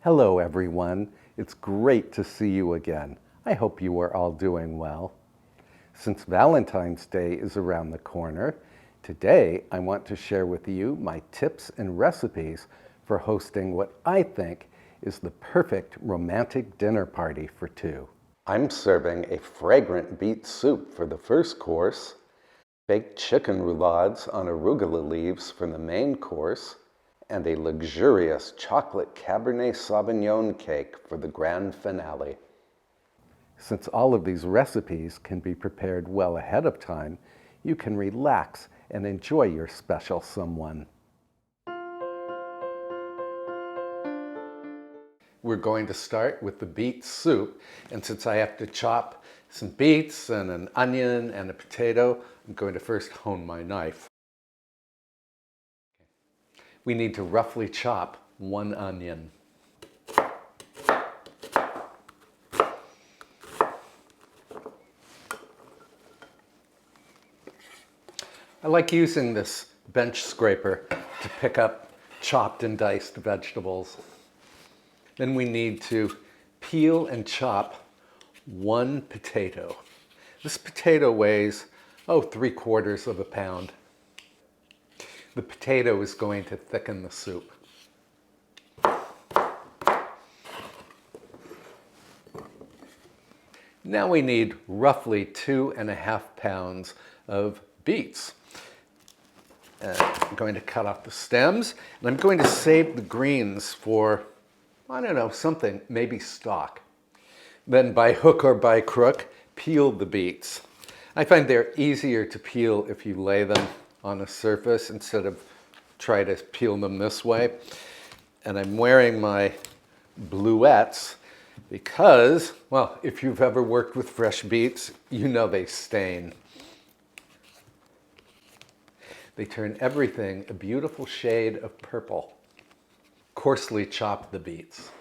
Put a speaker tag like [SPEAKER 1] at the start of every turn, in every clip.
[SPEAKER 1] Hello everyone, it's great to see you again. I hope you are all doing well. Since Valentine's Day is around the corner, today I want to share with you my tips and recipes for hosting what I think is the perfect romantic dinner party for two. I'm serving a fragrant beet soup for the first course, baked chicken roulades on arugula leaves for the main course, and a luxurious Chocolate-Cabernet Sauvignon Cake for the grand finale. Since all of these recipes can be prepared well ahead of time, you can relax and enjoy your special someone. We're going to start with the beet soup, and since I have to chop some beets and an onion and a potato, I'm going to first hone my knife. We need to roughly chop one onion. I like using this bench scraper to pick up chopped and diced vegetables. Then we need to peel and chop one potato. This potato weighs, 3/4 of a pound. The potato is going to thicken the soup. Now we need roughly 2.5 pounds of beets. I'm going to cut off the stems, and I'm going to save the greens for, something, maybe stock. Then by hook or by crook, peel the beets. I find they're easier to peel if you lay them on a surface instead of try to peel them this way. And I'm wearing my bluettes because, if you've ever worked with fresh beets, you know they stain. They turn everything a beautiful shade of purple. Coarsely chop the beets.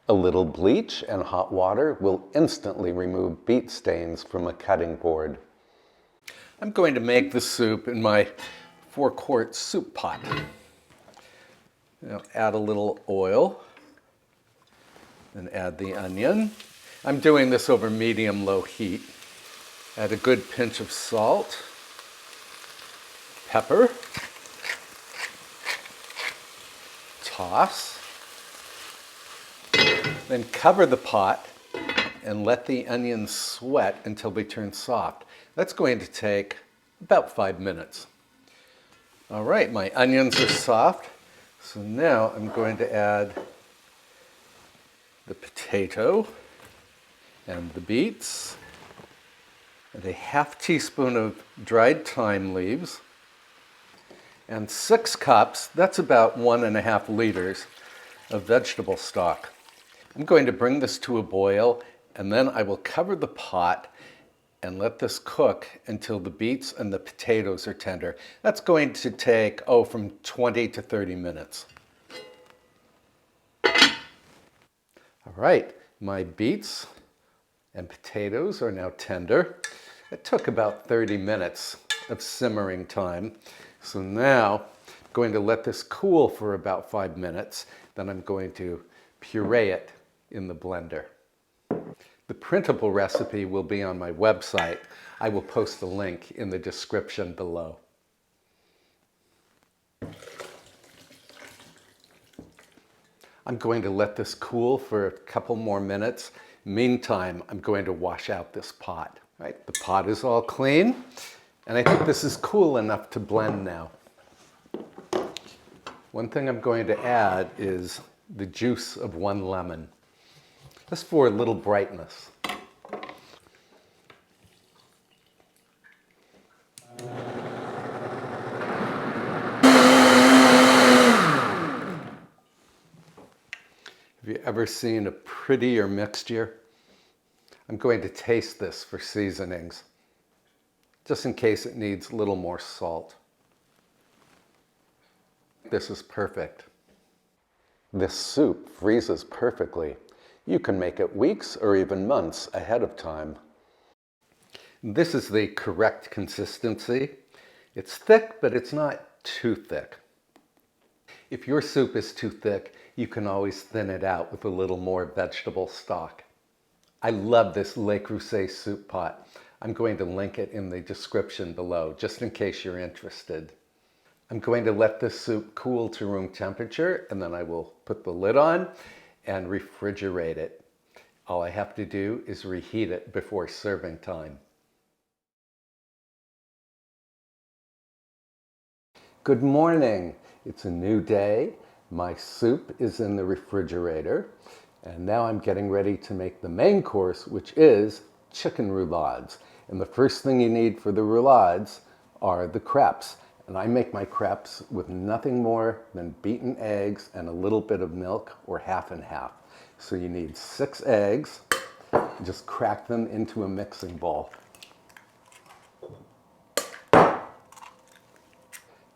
[SPEAKER 1] A little bleach and hot water will instantly remove beet stains from a cutting board. I'm going to make the soup in my 4-quart soup pot. Now add a little oil and add the onion. I'm doing this over medium-low heat. Add a good pinch of salt, pepper, toss. Then cover the pot and let the onions sweat until they turn soft. That's going to take about 5 minutes. All right, my onions are soft. So now I'm going to add the potato and the beets and a 1/2 teaspoon of dried thyme leaves and 6 cups, that's about 1.5 liters of vegetable stock. I'm going to bring this to a boil, and then I will cover the pot and let this cook until the beets and the potatoes are tender. That's going to take, from 20 to 30 minutes. All right, my beets and potatoes are now tender. It took about 30 minutes of simmering time. So now I'm going to let this cool for about 5 minutes. Then I'm going to puree it in the blender. The printable recipe will be on my website. I will post the link in the description below. I'm going to let this cool for a couple more minutes. Meantime, I'm going to wash out this pot. Right, the pot is all clean, and I think this is cool enough to blend now. One thing I'm going to add is the juice of 1 lemon. Just for a little brightness. Have you ever seen a prettier mixture? I'm going to taste this for seasonings, just in case it needs a little more salt. This is perfect. This soup freezes perfectly. You can make it weeks or even months ahead of time. This is the correct consistency. It's thick, but it's not too thick. If your soup is too thick, you can always thin it out with a little more vegetable stock. I love this Le Creuset soup pot. I'm going to link it in the description below, just in case you're interested. I'm going to let this soup cool to room temperature, and then I will put the lid on and refrigerate it. All I have to do is reheat it before serving time. Good morning. It's a new day. My soup is in the refrigerator, and now I'm getting ready to make the main course, which is chicken roulades. And the first thing you need for the roulades are the crepes. And I make my crepes with nothing more than beaten eggs and a little bit of milk, or half and half. So you need 6 eggs. Just crack them into a mixing bowl.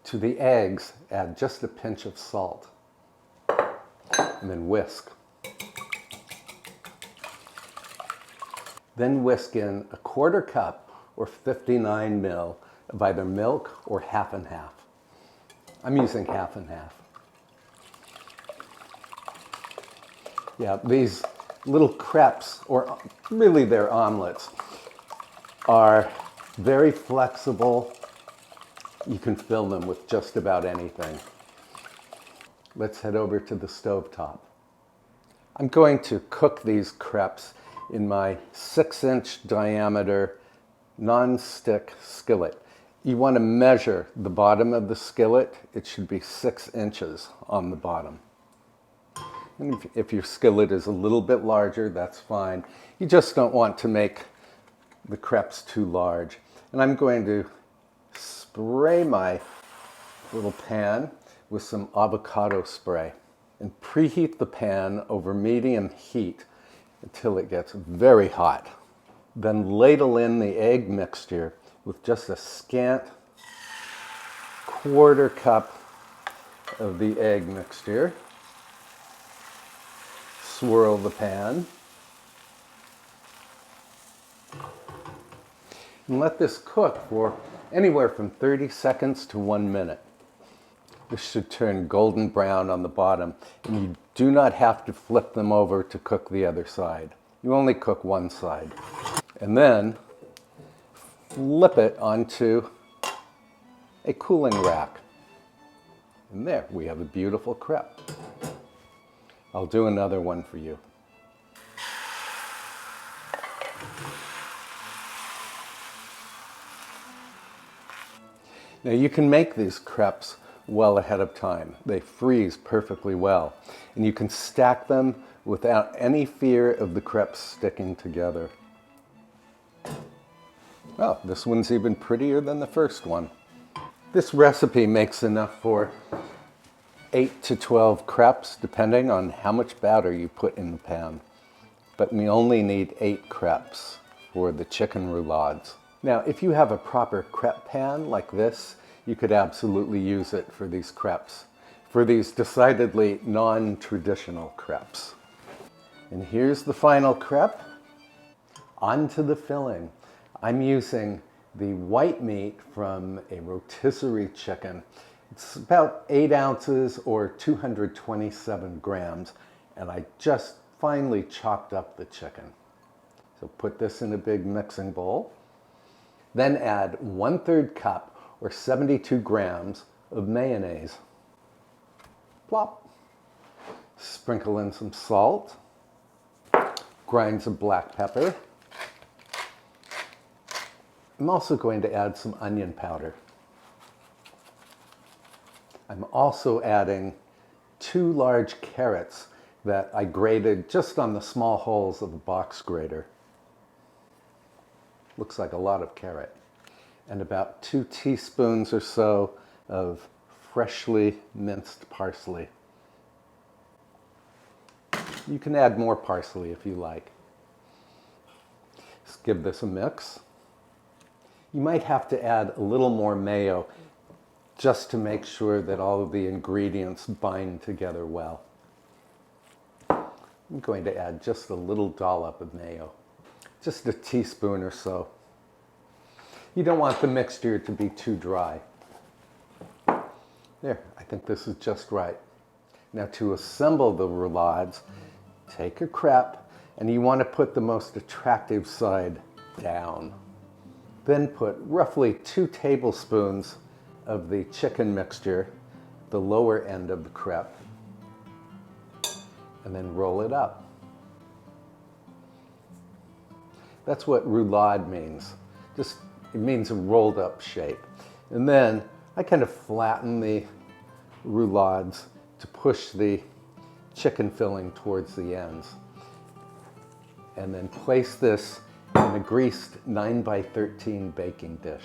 [SPEAKER 1] To the eggs, add just a pinch of salt, and then whisk. Then whisk in a 1/4 cup or 59 ml of either milk or half and half. I'm using half and half. Yeah, these little crepes, or really they're omelets, are very flexible. You can fill them with just about anything. Let's head over to the stovetop. I'm going to cook these crepes in my 6-inch diameter non-stick skillet. You want to measure the bottom of the skillet. It should be 6 inches on the bottom. And if your skillet is a little bit larger, that's fine. You just don't want to make the crepes too large. And I'm going to spray my little pan with some avocado spray and preheat the pan over medium heat until it gets very hot. Then ladle in the egg mixture with just a scant 1/4 cup of the egg mixture. Swirl the pan. And let this cook for anywhere from 30 seconds to 1 minute. This should turn golden brown on the bottom, and you do not have to flip them over to cook the other side. You only cook one side. And then flip it onto a cooling rack. And there, we have a beautiful crepe. I'll do another one for you. Now you can make these crepes well ahead of time. They freeze perfectly well. And you can stack them without any fear of the crepes sticking together. Oh, this one's even prettier than the first one. This recipe makes enough for 8 to 12 crepes, depending on how much batter you put in the pan. But we only need 8 crepes for the chicken roulades. Now, if you have a proper crepe pan like this, you could absolutely use it for these crepes, for these decidedly non-traditional crepes. And here's the final crepe. On to the filling. I'm using the white meat from a rotisserie chicken. It's about 8 ounces or 227 grams, and I just finely chopped up the chicken. So put this in a big mixing bowl. Then add 1/3 cup or 72 grams of mayonnaise. Plop. Sprinkle in some salt, grinds of black pepper. I'm also going to add some onion powder. I'm also adding 2 large carrots that I grated just on the small holes of a box grater. Looks like a lot of carrot. And about 2 teaspoons or so of freshly minced parsley. You can add more parsley if you like. Just give this a mix. You might have to add a little more mayo just to make sure that all of the ingredients bind together well. I'm going to add just a little dollop of mayo, just a teaspoon or so. You don't want the mixture to be too dry. There, I think this is just right. Now to assemble the roulades, take a crepe, and you want to put the most attractive side down. Then put roughly 2 tablespoons of the chicken mixture, the lower end of the crepe, and then roll it up. That's what roulade means. It means a rolled up shape. And then I kind of flatten the roulades to push the chicken filling towards the ends. And then place this in a greased 9x13 baking dish.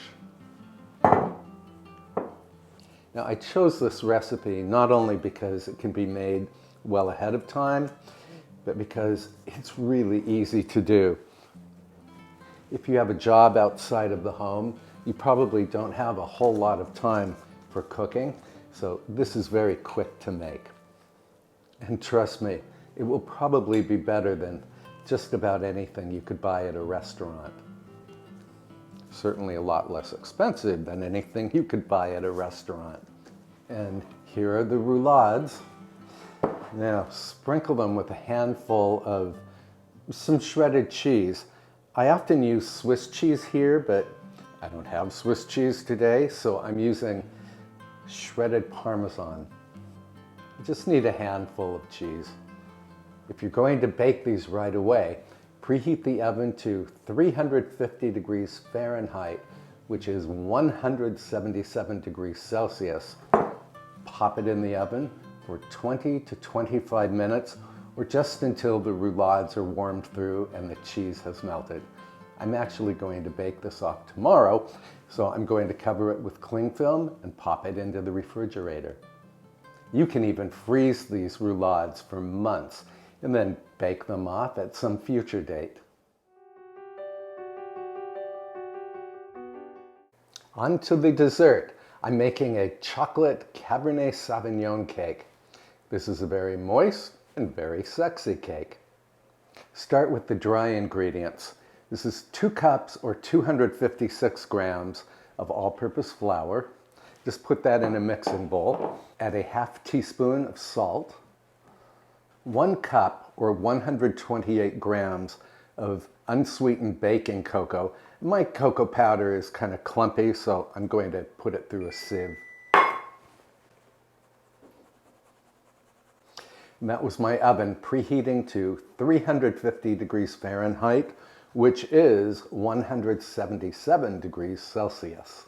[SPEAKER 1] Now I chose this recipe not only because it can be made well ahead of time, but because it's really easy to do. If you have a job outside of the home, you probably don't have a whole lot of time for cooking, so this is very quick to make. And trust me, it will probably be better than just about anything you could buy at a restaurant. Certainly a lot less expensive than anything you could buy at a restaurant. And here are the roulades. Now sprinkle them with a handful of some shredded cheese. I often use Swiss cheese here, but I don't have Swiss cheese today, so I'm using shredded Parmesan. You just need a handful of cheese. If you're going to bake these right away, preheat the oven to 350 degrees Fahrenheit, which is 177 degrees Celsius. Pop it in the oven for 20 to 25 minutes, or just until the roulades are warmed through and the cheese has melted. I'm actually going to bake this off tomorrow, so I'm going to cover it with cling film and pop it into the refrigerator. You can even freeze these roulades for months and then bake them off at some future date. On to the dessert. I'm making a Chocolate-Cabernet Sauvignon Cake. This is a very moist and very sexy cake. Start with the dry ingredients. This is 2 cups or 256 grams of all-purpose flour. Just put that in a mixing bowl. Add a half teaspoon of salt, 1 cup or 128 grams of unsweetened baking cocoa. My cocoa powder is kind of clumpy, so I'm going to put it through a sieve. And that was my oven preheating to 350 degrees Fahrenheit, which is 177 degrees Celsius.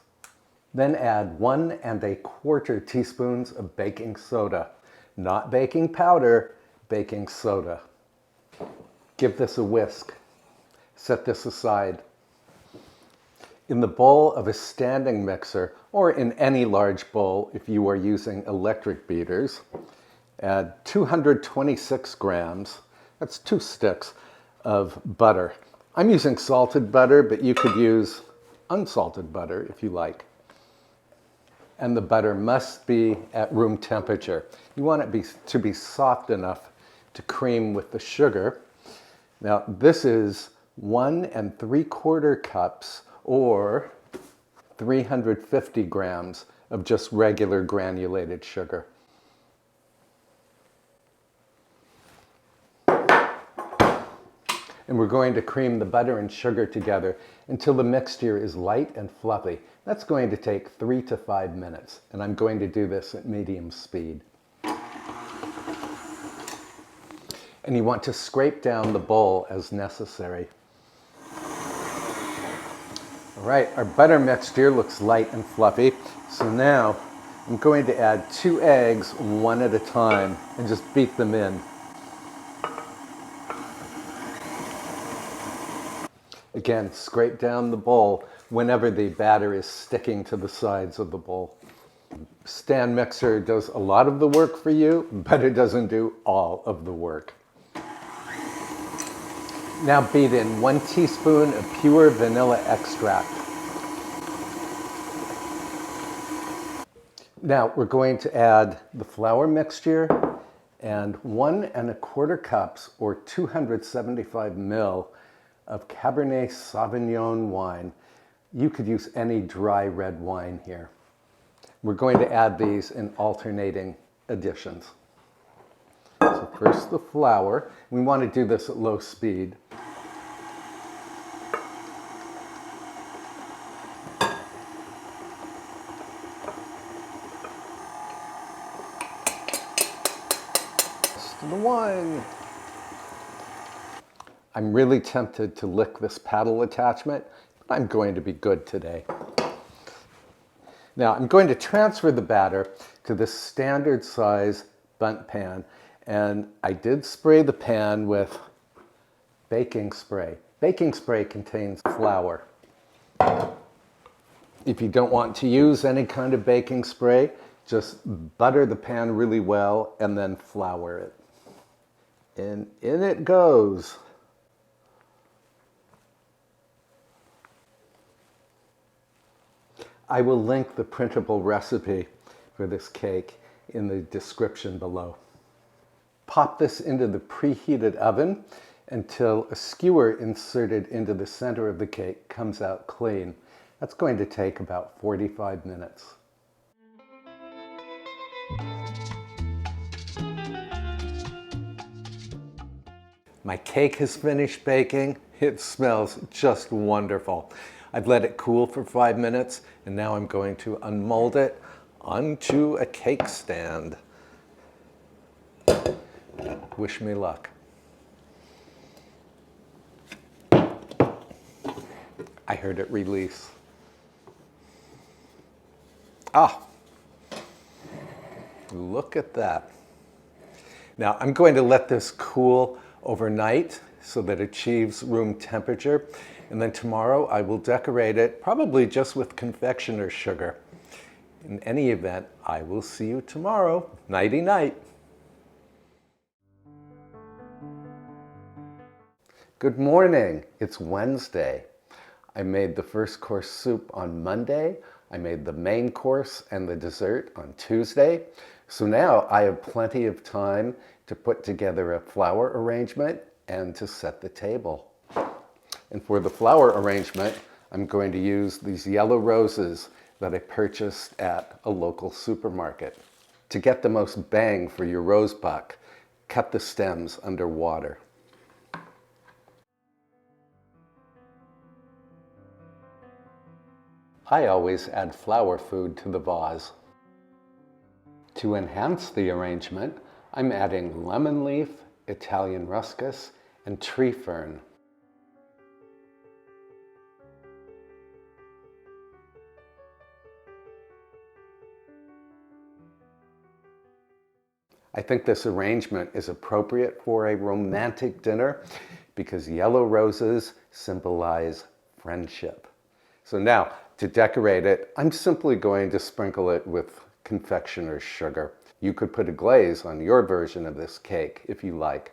[SPEAKER 1] Then add 1 1/4 teaspoons of baking soda, not baking powder, baking soda. Give this a whisk. Set this aside. In the bowl of a standing mixer, or in any large bowl if you are using electric beaters, add 226 grams, that's 2 sticks, of butter. I'm using salted butter, but you could use unsalted butter if you like. And the butter must be at room temperature. You want it to be soft enough to cream with the sugar. Now this is 1 3/4 cups or 350 grams of just regular granulated sugar. And we're going to cream the butter and sugar together until the mixture is light and fluffy. That's going to take 3 to 5 minutes, and I'm going to do this at medium speed. And you want to scrape down the bowl as necessary. All right, our butter mixture looks light and fluffy, so now I'm going to add 2 eggs, 1 at a time, and just beat them in. Again, scrape down the bowl whenever the batter is sticking to the sides of the bowl. Stand mixer does a lot of the work for you, but it doesn't do all of the work. Now beat in 1 teaspoon of pure vanilla extract. Now we're going to add the flour mixture and 1 1/4 cups or 275 ml of Cabernet Sauvignon wine. You could use any dry red wine here. We're going to add these in alternating additions. So first the flour. We want to do this at low speed. To the wine. I'm really tempted to lick this paddle attachment, but I'm going to be good today. Now I'm going to transfer the batter to this standard size bundt pan, and I did spray the pan with baking spray. Baking spray contains flour. If you don't want to use any kind of baking spray, just butter the pan really well and then flour it. And in it goes. I will link the printable recipe for this cake in the description below. Pop this into the preheated oven until a skewer inserted into the center of the cake comes out clean. That's going to take about 45 minutes. My cake has finished baking. It smells just wonderful. I've let it cool for 5 minutes, and now I'm going to unmold it onto a cake stand. Wish me luck. I heard it release. Ah, look at that. Now I'm going to let this cool overnight so that it achieves room temperature. And then tomorrow I will decorate it, probably just with confectioner's sugar. In any event, I will see you tomorrow. Nighty night. Good morning. It's Wednesday. I made the first course soup on Monday. I made the main course and the dessert on Tuesday. So now I have plenty of time to put together a flower arrangement and to set the table. And for the flower arrangement, I'm going to use these yellow roses that I purchased at a local supermarket. To get the most bang for your rose buck, cut the stems under water. I always add flower food to the vase. To enhance the arrangement, I'm adding lemon leaf, Italian ruscus, and tree fern. I think this arrangement is appropriate for a romantic dinner because yellow roses symbolize friendship. So now, to decorate it, I'm simply going to sprinkle it with confectioner's sugar. You could put a glaze on your version of this cake if you like.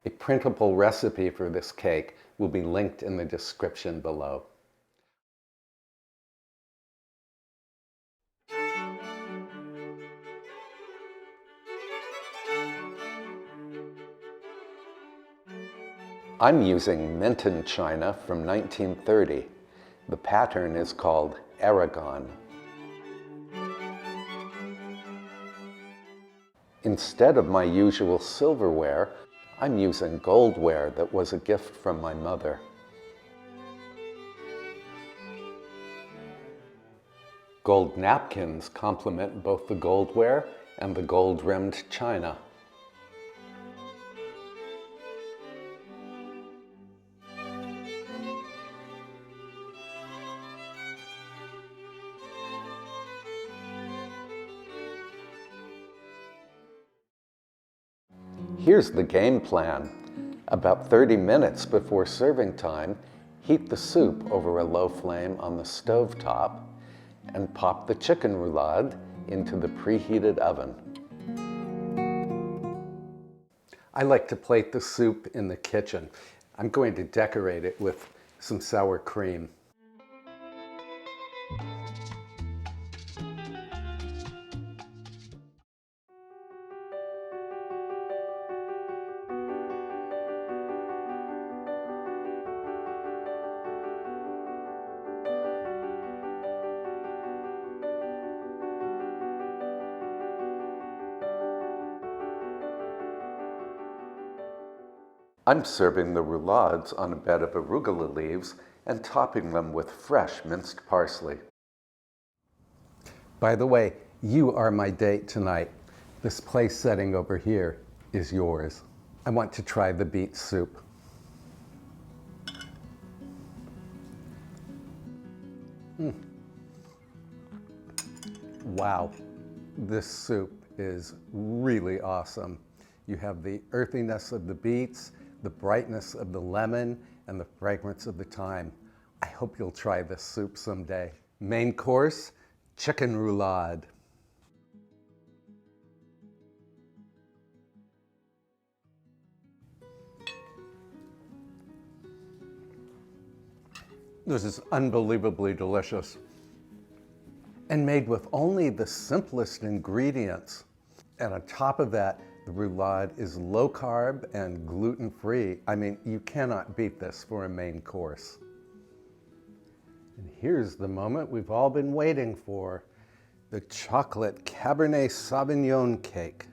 [SPEAKER 1] A printable recipe for this cake will be linked in the description below. I'm using Minton china from 1930. The pattern is called Aragon. Instead of my usual silverware, I'm using goldware that was a gift from my mother. Gold napkins complement both the goldware and the gold-rimmed china. Here's the game plan. About 30 minutes before serving time, heat the soup over a low flame on the stove top and pop the chicken roulade into the preheated oven. I like to plate the soup in the kitchen. I'm going to decorate it with some sour cream. I'm serving the roulades on a bed of arugula leaves and topping them with fresh minced parsley. By the way, you are my date tonight. This place setting over here is yours. I want to try the beet soup. Wow, this soup is really awesome. You have the earthiness of the beets, the brightness of the lemon, and the fragrance of the thyme. I hope you'll try this soup someday. Main course, chicken roulade. This is unbelievably delicious and made with only the simplest ingredients. And on top of that, the roulade is low carb and gluten-free. I mean, you cannot beat this for a main course. And here's the moment we've all been waiting for, the Chocolate-Cabernet Sauvignon Cake.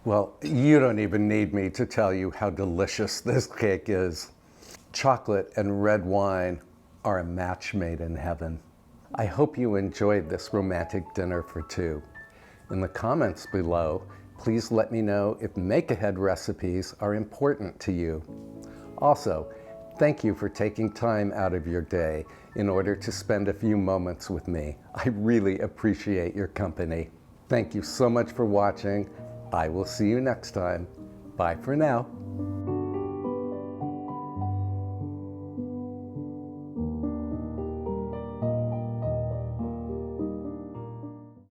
[SPEAKER 1] Well, you don't even need me to tell you how delicious this cake is. Chocolate and red wine are a match made in heaven. I hope you enjoyed this romantic dinner for two. In the comments below, please let me know if make-ahead recipes are important to you. Also, thank you for taking time out of your day in order to spend a few moments with me. I really appreciate your company. Thank you so much for watching. I will see you next time. Bye for now.